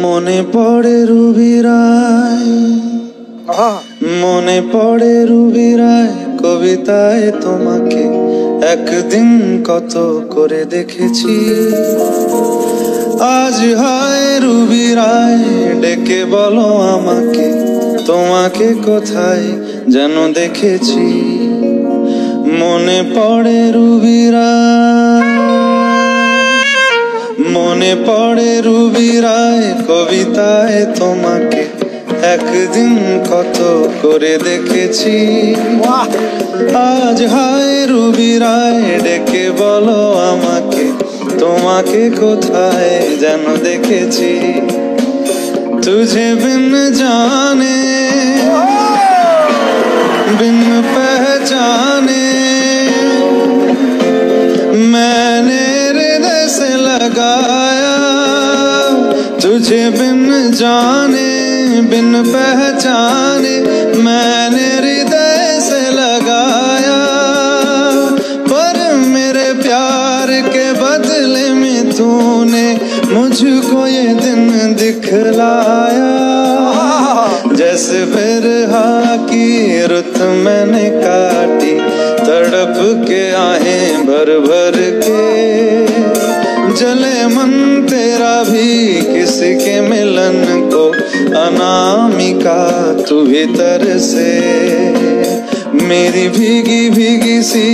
মনে পড়ে রুবি রায়, মনে পড়ে রুবি রায় কবিতায় তোমাকে একদিন কত করে দেখেছি। আজ হয় রুবি রায় ডেকে বলো আমাকে, তোমাকে কোথায় যেন দেখেছি। মনে পড়ে রুবি রায়, মনে পড়ে রুবি রায় কবিতায় তোমাকে একদিন কত করে দেখেছি। আজ হয় রুবি রায় ডেকে বলো আমাকে, তোমাকে কোথায় যেন দেখেছি। তুঝে বিন জানে बिन पहचाने मैंने हृदय से लगाया, तुझे बिन जाने बिन पहचाने मैंने हृदय से लगाया। पर मेरे प्यार के बदले में तूने मुझको ये दिन दिखलाया। जैसे बिरहा की रुत मैंने काटी, तड़प के आहें भर भर के। जले मन तेरा भी किसी के मिलन को, अनामिका तू भीतर से मेरी भीगी भीगी सी।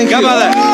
क्या बात है।